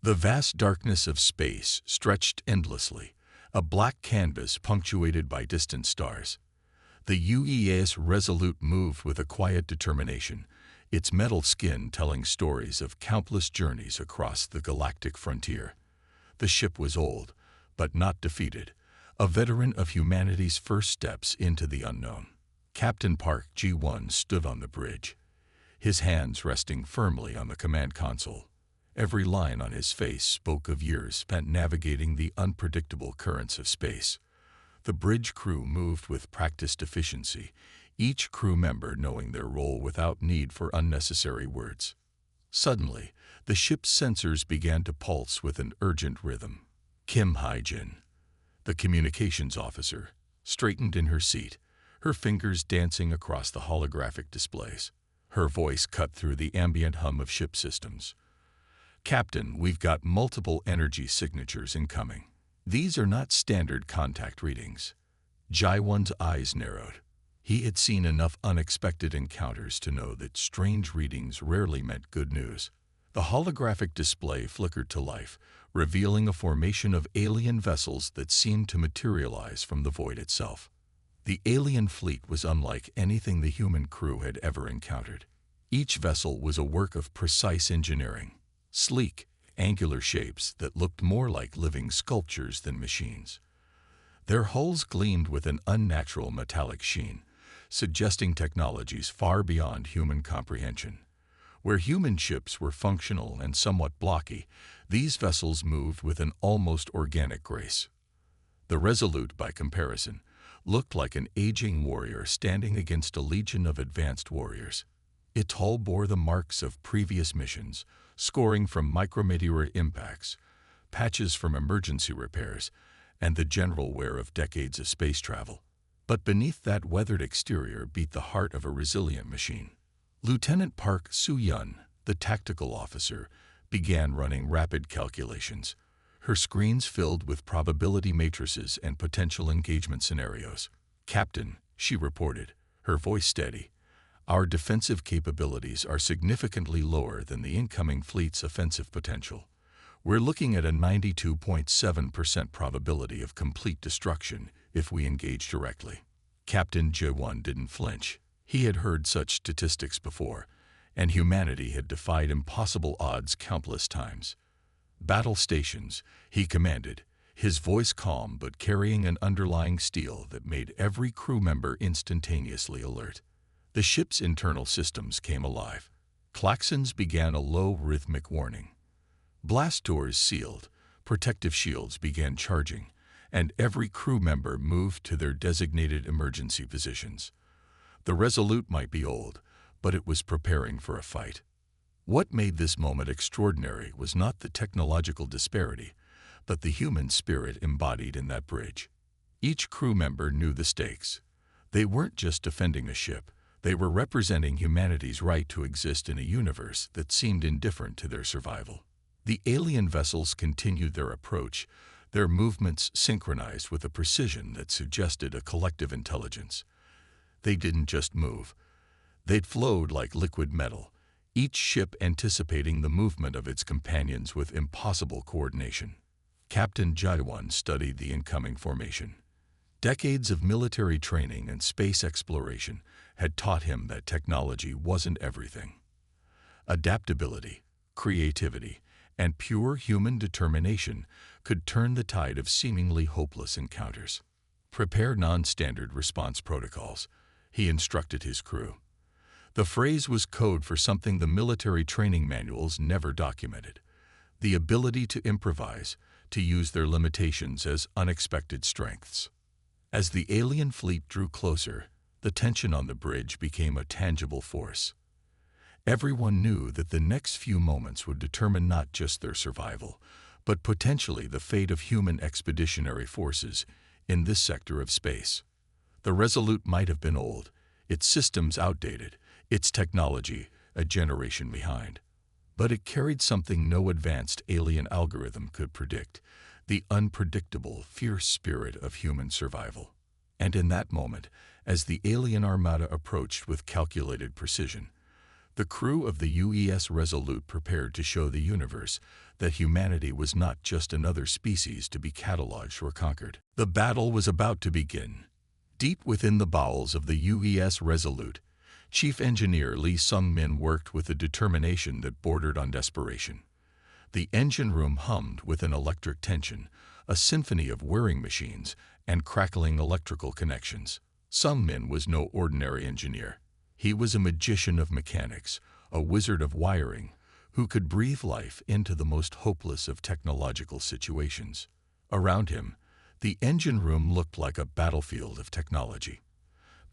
The vast darkness of space stretched endlessly, a black canvas punctuated by distant stars. The UEAS Resolute moved with a quiet determination, its metal skin telling stories of countless journeys across the galactic frontier. The ship was old, but not defeated, a veteran of humanity's first steps into the unknown. Captain Park G1 stood on the bridge, his hands resting firmly on the command console. Every line on his face spoke of years spent navigating the unpredictable currents of space. The bridge crew moved with practiced efficiency, each crew member knowing their role without need for unnecessary words. Suddenly, the ship's sensors began to pulse with an urgent rhythm. Kim Hae-jin, the communications officer, straightened in her seat, her fingers dancing across the holographic displays. Her voice cut through the ambient hum of ship systems. "Captain, we've got multiple energy signatures incoming. These are not standard contact readings." Jaiwon's eyes narrowed. He had seen enough unexpected encounters to know that strange readings rarely meant good news. The holographic display flickered to life, revealing a formation of alien vessels that seemed to materialize from the void itself. The alien fleet was unlike anything the human crew had ever encountered. Each vessel was a work of precise engineering. Sleek, angular shapes that looked more like living sculptures than machines. Their hulls gleamed with an unnatural metallic sheen, suggesting technologies far beyond human comprehension. Where human ships were functional and somewhat blocky, these vessels moved with an almost organic grace. The Resolute, by comparison, looked like an aging warrior standing against a legion of advanced warriors. Its hull bore the marks of previous missions, scoring from micrometeor impacts, patches from emergency repairs, and the general wear of decades of space travel. But beneath that weathered exterior beat the heart of a resilient machine. Lieutenant Park Soo-yun, the tactical officer, began running rapid calculations, her screens filled with probability matrices and potential engagement scenarios. "Captain," she reported, her voice steady, "our defensive capabilities are significantly lower than the incoming fleet's offensive potential. We're looking at a 92.7% probability of complete destruction if we engage directly." Captain Jae-won didn't flinch. He had heard such statistics before, and humanity had defied impossible odds countless times. "Battle stations," he commanded, his voice calm but carrying an underlying steel that made every crew member instantaneously alert. The ship's internal systems came alive. Klaxons began a low rhythmic warning. Blast doors sealed, protective shields began charging, and every crew member moved to their designated emergency positions. The Resolute might be old, but it was preparing for a fight. What made this moment extraordinary was not the technological disparity, but the human spirit embodied in that bridge. Each crew member knew the stakes. They weren't just defending a ship. They were representing humanity's right to exist in a universe that seemed indifferent to their survival. The alien vessels continued their approach, their movements synchronized with a precision that suggested a collective intelligence. They didn't just move. They'd flowed like liquid metal, each ship anticipating the movement of its companions with impossible coordination. Captain Jae-won studied the incoming formation. Decades of military training and space exploration had taught him that technology wasn't everything. Adaptability, creativity, and pure human determination could turn the tide of seemingly hopeless encounters. "Prepare non-standard response protocols," he instructed his crew. The phrase was code for something the military training manuals never documented: the ability to improvise, to use their limitations as unexpected strengths. As the alien fleet drew closer, the tension on the bridge became a tangible force. Everyone knew that the next few moments would determine not just their survival, but potentially the fate of human expeditionary forces in this sector of space. The Resolute might have been old, its systems outdated, its technology a generation behind. But it carried something no advanced alien algorithm could predict: the unpredictable, fierce spirit of human survival. And in that moment, as the alien armada approached with calculated precision, The crew of the UES Resolute prepared to show the universe that humanity was not just another species to be cataloged or conquered. The battle was about to begin. Deep within the bowels of the UES Resolute, Chief Engineer Lee Sung-min worked with a determination that bordered on desperation. The engine room hummed with an electric tension, a symphony of whirring machines and crackling electrical connections. Sung-min was no ordinary engineer. He was a magician of mechanics, a wizard of wiring, who could breathe life into the most hopeless of technological situations. Around him, the engine room looked like a battlefield of technology.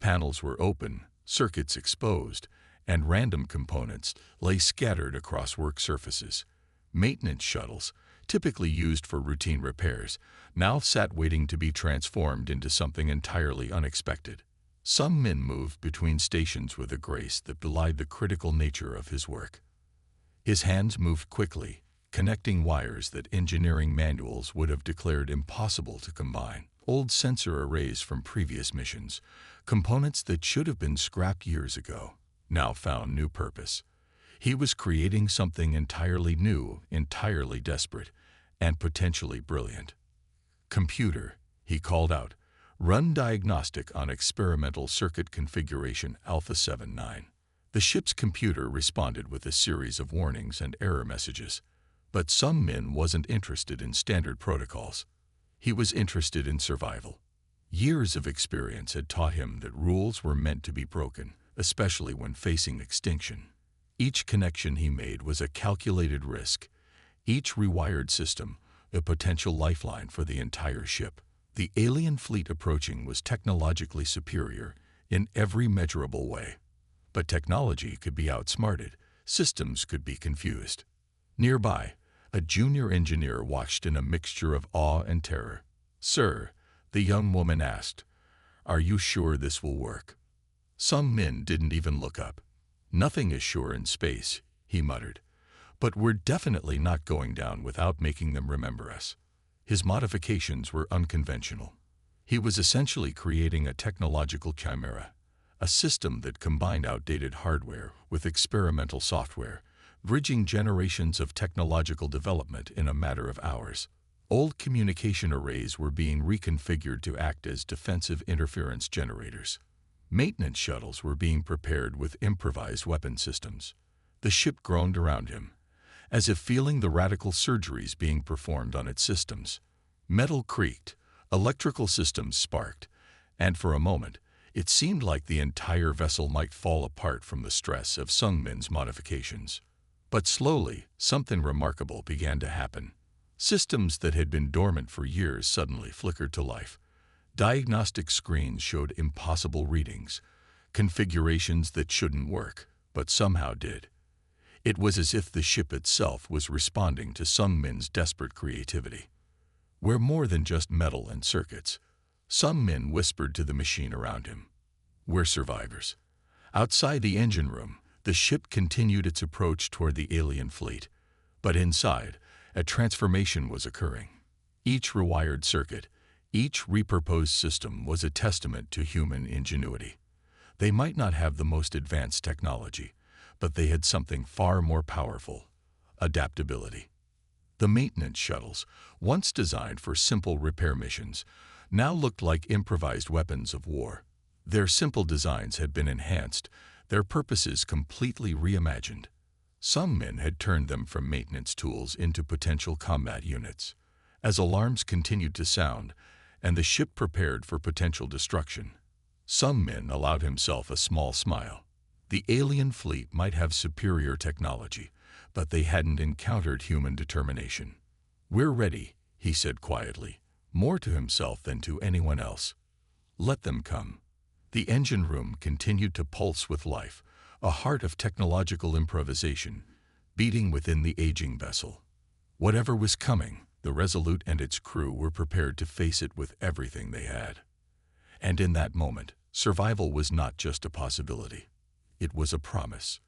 Panels were open, circuits exposed, and random components lay scattered across work surfaces. Maintenance shuttles, typically used for routine repairs, now sat waiting to be transformed into something entirely unexpected. Sung-min moved between stations with a grace that belied the critical nature of his work. His hands moved quickly, connecting wires that engineering manuals would have declared impossible to combine. Old sensor arrays from previous missions, components that should have been scrapped years ago, now found new purpose. He was creating something entirely new, entirely desperate, and potentially brilliant. "Computer," he called out, "run diagnostic on experimental circuit configuration Alpha 79. The ship's computer responded with a series of warnings and error messages. But Sung-min wasn't interested in standard protocols. He was interested in survival. Years of experience had taught him that rules were meant to be broken, especially when facing extinction. Each connection he made was a calculated risk. Each rewired system, a potential lifeline for the entire ship. The alien fleet approaching was technologically superior in every measurable way. But technology could be outsmarted, systems could be confused. Nearby, a junior engineer watched in a mixture of awe and terror. "Sir," the young woman asked, "are you sure this will work?" Sung-min didn't even look up. "Nothing is sure in space," he muttered. "But we're definitely not going down without making them remember us." His modifications were unconventional. He was essentially creating a technological chimera, a system that combined outdated hardware with experimental software, bridging generations of technological development in a matter of hours. Old communication arrays were being reconfigured to act as defensive interference generators. Maintenance shuttles were being prepared with improvised weapon systems. The ship groaned around him, as if feeling the radical surgeries being performed on its systems. Metal creaked, electrical systems sparked, and for a moment, it seemed like the entire vessel might fall apart from the stress of Sung-min's modifications. But slowly, something remarkable began to happen. Systems that had been dormant for years suddenly flickered to life. Diagnostic screens showed impossible readings, configurations that shouldn't work, but somehow did. It was as if the ship itself was responding to Sung-min's desperate creativity. "We're more than just metal and circuits," Sung-min whispered to the machine around him. "We're survivors." Outside the engine room, the ship continued its approach toward the alien fleet. But inside, a transformation was occurring. Each rewired circuit, each repurposed system was a testament to human ingenuity. They might not have the most advanced technology, but they had something far more powerful: adaptability. The maintenance shuttles, once designed for simple repair missions, now looked like improvised weapons of war. Their simple designs had been enhanced, their purposes completely reimagined. Sung-min had turned them from maintenance tools into potential combat units. As alarms continued to sound, and the ship prepared for potential destruction, Sung-min allowed himself a small smile. The alien fleet might have superior technology, but they hadn't encountered human determination. "We're ready," he said quietly, more to himself than to anyone else. "Let them come." The engine room continued to pulse with life, a heart of technological improvisation, beating within the aging vessel. Whatever was coming, the Resolute and its crew were prepared to face it with everything they had. And in that moment, survival was not just a possibility. It was a promise.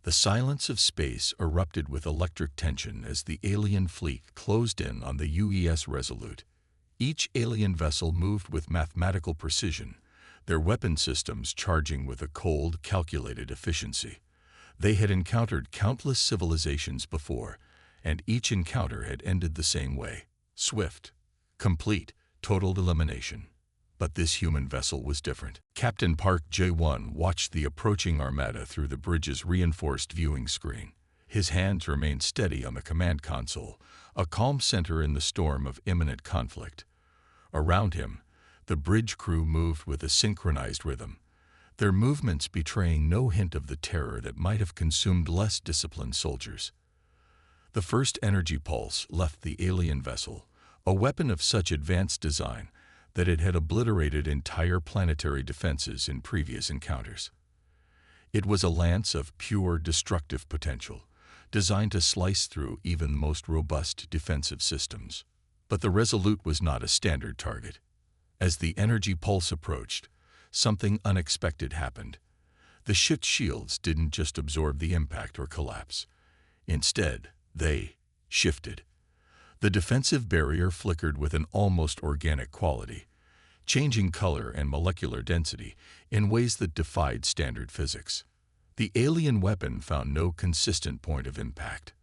The silence of space erupted with electric tension as the alien fleet closed in on the UES Resolute. Each alien vessel moved with mathematical precision, their weapon systems charging with a cold, calculated efficiency. They had encountered countless civilizations before, and each encounter had ended the same way: swift, complete, total elimination. But this human vessel was different. Captain Park J1 watched the approaching Armada through the bridge's reinforced viewing screen. His hands remained steady on the command console, a calm center in the storm of imminent conflict. Around him, the bridge crew moved with a synchronized rhythm, their movements betraying no hint of the terror that might have consumed less disciplined soldiers. The first energy pulse left the alien vessel, a weapon of such advanced design that it had obliterated entire planetary defenses in previous encounters. It was a lance of pure destructive potential, designed to slice through even the most robust defensive systems. But the Resolute was not a standard target. As the energy pulse approached, something unexpected happened. The ship's shields didn't just absorb the impact or collapse. Instead, they shifted. The defensive barrier flickered with an almost organic quality, changing color and molecular density in ways that defied standard physics. The alien weapon found no consistent point of impact.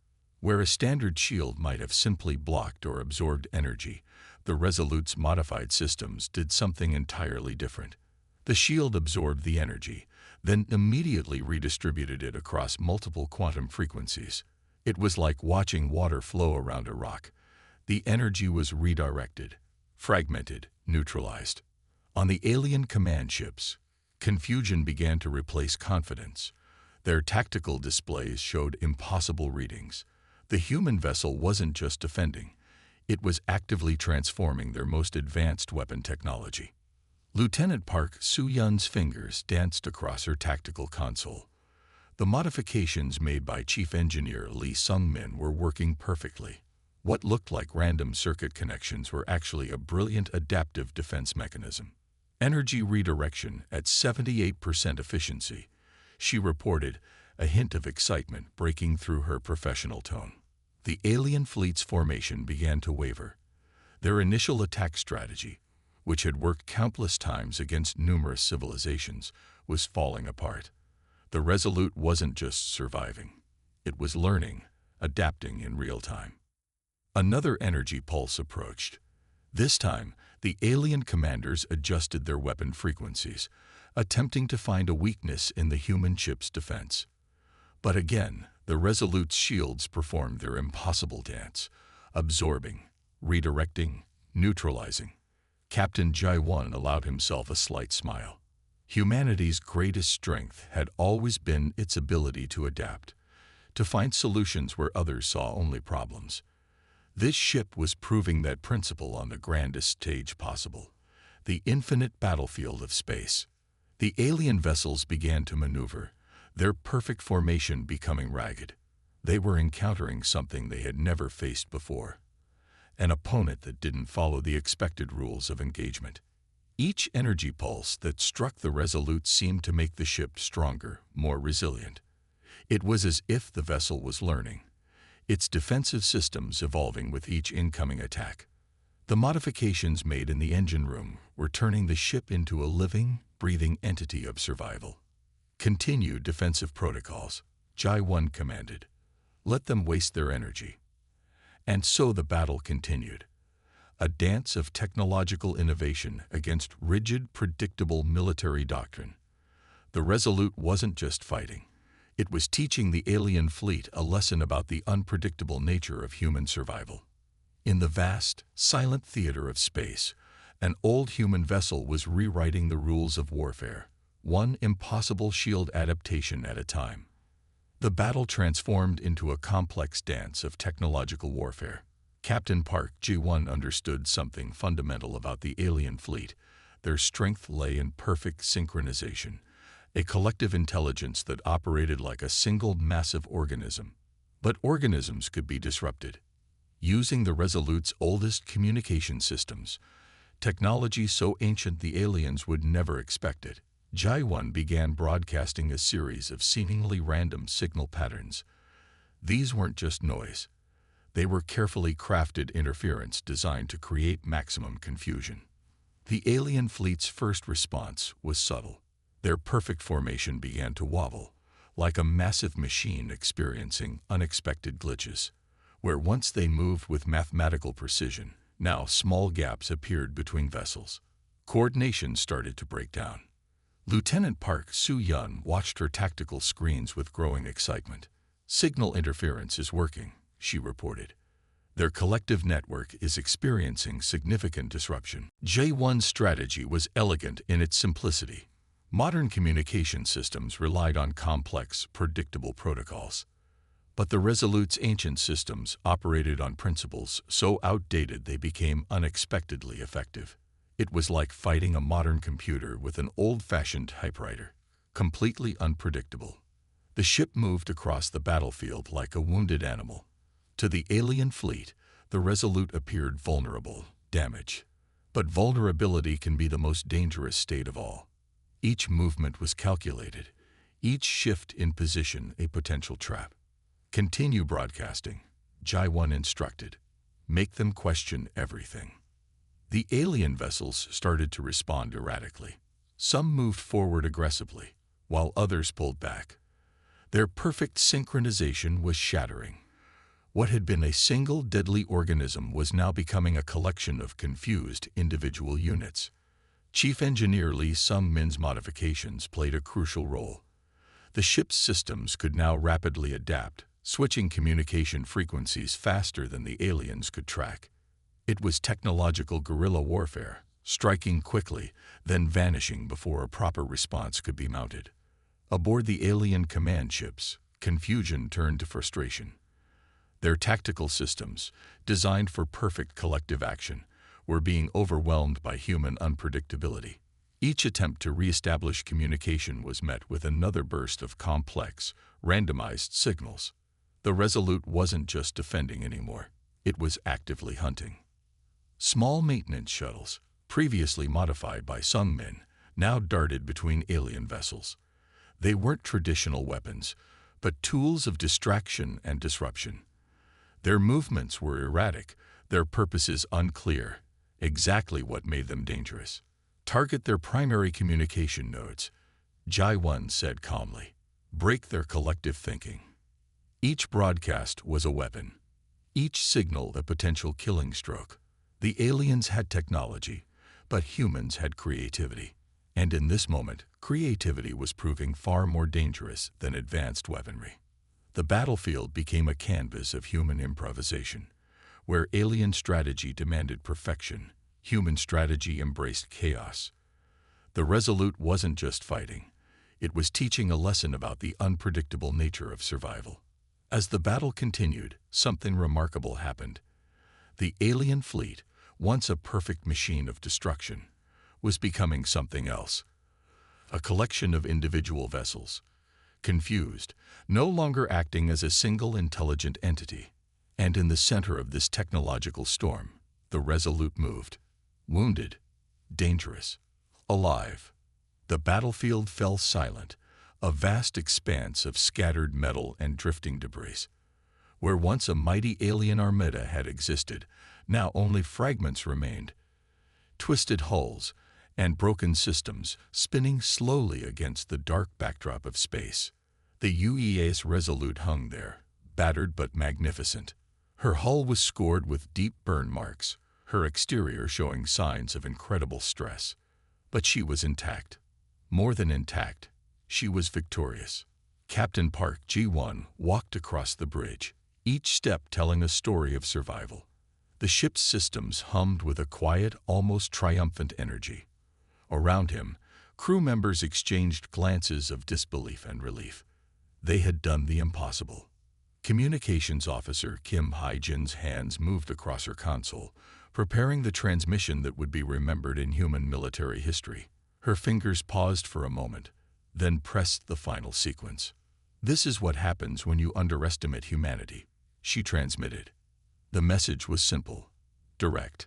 Where a standard shield might have simply blocked or absorbed energy, the Resolute's modified systems did something entirely different. The shield absorbed the energy, then immediately redistributed it across multiple quantum frequencies. It was like watching water flow around a rock. The energy was redirected, fragmented, neutralized. On the alien command ships, confusion began to replace confidence. Their tactical displays showed impossible readings. The human vessel wasn't just defending, it was actively transforming their most advanced weapon technology. Lieutenant Park Soo-Yun's fingers danced across her tactical console. The modifications made by Chief Engineer Lee Sung-min were working perfectly. What looked like random circuit connections were actually a brilliant adaptive defense mechanism. Energy redirection at 78% efficiency, she reported, a hint of excitement breaking through her professional tone. The alien fleet's formation began to waver. Their initial attack strategy, which had worked countless times against numerous civilizations, was falling apart. The Resolute wasn't just surviving. It was learning, adapting in real time. Another energy pulse approached. This time, the alien commanders adjusted their weapon frequencies, attempting to find a weakness in the human ship's defense. But again, the Resolute's shields performed their impossible dance, absorbing, redirecting, neutralizing. Captain Jai-1 allowed himself a slight smile. Humanity's greatest strength had always been its ability to adapt, to find solutions where others saw only problems. This ship was proving that principle on the grandest stage possible, the infinite battlefield of space. The alien vessels began to maneuver, their perfect formation becoming ragged. They were encountering something they had never faced before, an opponent that didn't follow the expected rules of engagement. Each energy pulse that struck the Resolute seemed to make the ship stronger, more resilient. It was as if the vessel was learning, its defensive systems evolving with each incoming attack. The modifications made in the engine room were turning the ship into a living, breathing entity of survival. Continue defensive protocols, Jai-1 commanded. Let them waste their energy. And so the battle continued, a dance of technological innovation against rigid, predictable military doctrine. The Resolute wasn't just fighting. It was teaching the alien fleet a lesson about the unpredictable nature of human survival. In the vast, silent theater of space, an old human vessel was rewriting the rules of warfare, one impossible shield adaptation at a time. The battle transformed into a complex dance of technological warfare. Captain Park Ji-1 understood something fundamental about the alien fleet. Their strength lay in perfect synchronization, a collective intelligence that operated like a single massive organism. But organisms could be disrupted. Using the Resolute's oldest communication systems, technology so ancient the aliens would never expect it, Jai-1 began broadcasting a series of seemingly random signal patterns. These weren't just noise. They were carefully crafted interference designed to create maximum confusion. The alien fleet's first response was subtle. Their perfect formation began to wobble, like a massive machine experiencing unexpected glitches. Where once they moved with mathematical precision, now small gaps appeared between vessels. Coordination started to break down. Lieutenant Park Soo-yun watched her tactical screens with growing excitement. "Signal interference is working," she reported. "Their collective network is experiencing significant disruption." J1's strategy was elegant in its simplicity. Modern communication systems relied on complex, predictable protocols. But the Resolute's ancient systems operated on principles so outdated they became unexpectedly effective. It was like fighting a modern computer with an old-fashioned typewriter, completely unpredictable. The ship moved across the battlefield like a wounded animal. To the alien fleet, the Resolute appeared vulnerable, damaged. But vulnerability can be the most dangerous state of all. Each movement was calculated, each shift in position a potential trap. "Continue broadcasting," Jai-1 instructed. "Make them question everything." The alien vessels started to respond erratically. Some moved forward aggressively, while others pulled back. Their perfect synchronization was shattering. What had been a single deadly organism was now becoming a collection of confused individual units. Chief Engineer Lee Sung-min's modifications played a crucial role. The ship's systems could now rapidly adapt, switching communication frequencies faster than the aliens could track. It was technological guerrilla warfare, striking quickly, then vanishing before a proper response could be mounted. Aboard the alien command ships, confusion turned to frustration. Their tactical systems, designed for perfect collective action, were being overwhelmed by human unpredictability. Each attempt to reestablish communication was met with another burst of complex, randomized signals. The Resolute wasn't just defending anymore, it was actively hunting. Small maintenance shuttles, previously modified by Sung-min, now darted between alien vessels. They weren't traditional weapons, but tools of distraction and disruption. Their movements were erratic, their purposes unclear, exactly what made them dangerous. "Target their primary communication nodes," Jai-1 said calmly. "Break their collective thinking." Each broadcast was a weapon, each signal a potential killing stroke. The aliens had technology, but humans had creativity. And in this moment, creativity was proving far more dangerous than advanced weaponry. The battlefield became a canvas of human improvisation. Where alien strategy demanded perfection, human strategy embraced chaos. The Resolute wasn't just fighting. It was teaching a lesson about the unpredictable nature of survival. As the battle continued, something remarkable happened. The alien fleet, once a perfect machine of destruction, was becoming something else. A collection of individual vessels, confused, no longer acting as a single intelligent entity. And in the center of this technological storm, the Resolute moved. Wounded, dangerous, alive. The battlefield fell silent, a vast expanse of scattered metal and drifting debris. Where once a mighty alien armada had existed, now only fragments remained. Twisted hulls and broken systems spinning slowly against the dark backdrop of space. The UEA's Resolute hung there, battered but magnificent. Her hull was scored with deep burn marks, her exterior showing signs of incredible stress. But she was intact. More than intact, she was victorious. Captain Park Ji-won walked across the bridge, each step telling a story of survival. The ship's systems hummed with a quiet, almost triumphant energy. Around him, crew members exchanged glances of disbelief and relief. They had done the impossible. Communications Officer Kim Hae-jin's hands moved across her console, preparing the transmission that would be remembered in human military history. Her fingers paused for a moment, then pressed the final sequence. "This is what happens when you underestimate humanity," she transmitted. The message was simple, direct,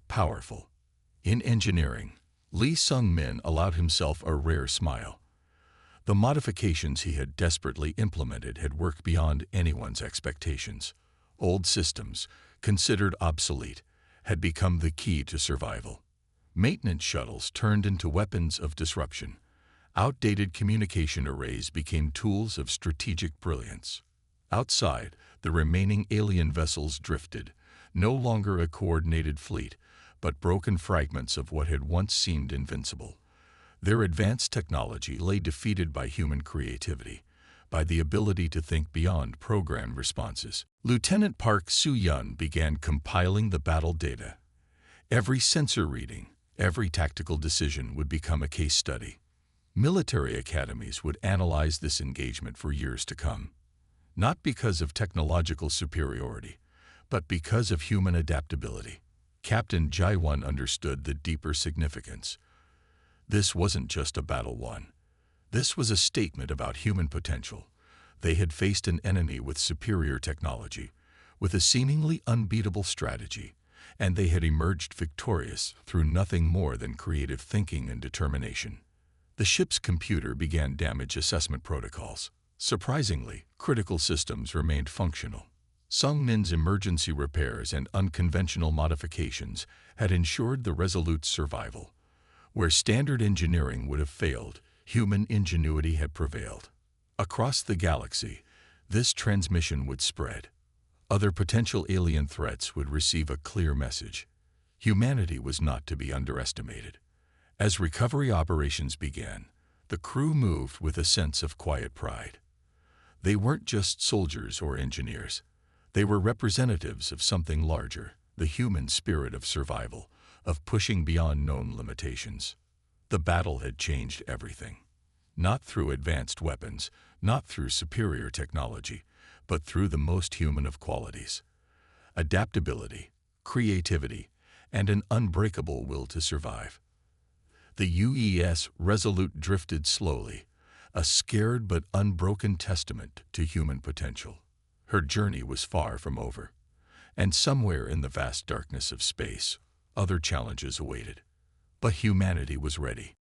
powerful. In engineering, Lee Sung-min allowed himself a rare smile. The modifications he had desperately implemented had worked beyond anyone's expectations. Old systems, considered obsolete, had become the key to survival. Maintenance shuttles turned into weapons of disruption. Outdated communication arrays became tools of strategic brilliance. Outside, the remaining alien vessels drifted, no longer a coordinated fleet, but broken fragments of what had once seemed invincible. Their advanced technology lay defeated by human creativity, by the ability to think beyond programmed responses. Lieutenant Park Soo-yun began compiling the battle data. Every sensor reading, every tactical decision would become a case study. Military academies would analyze this engagement for years to come, not because of technological superiority, but because of human adaptability. Captain Jaiwon understood the deeper significance. This wasn't just a battle won. This was a statement about human potential. They had faced an enemy with superior technology, with a seemingly unbeatable strategy, and they had emerged victorious through nothing more than creative thinking and determination. The ship's computer began damage assessment protocols. Surprisingly, critical systems remained functional. Sung Min's emergency repairs and unconventional modifications had ensured the Resolute's survival. Where standard engineering would have failed, human ingenuity had prevailed. Across the galaxy, this transmission would spread. Other potential alien threats would receive a clear message. Humanity was not to be underestimated. As recovery operations began, the crew moved with a sense of quiet pride. They weren't just soldiers or engineers. They were representatives of something larger, the human spirit of survival, of pushing beyond known limitations. The battle had changed everything. Not through advanced weapons, not through superior technology, but through the most human of qualities: adaptability, creativity, and an unbreakable will to survive. The UES Resolute drifted slowly, a scared but unbroken testament to human potential. Her journey was far from over, and somewhere in the vast darkness of space, other challenges awaited. But humanity was ready.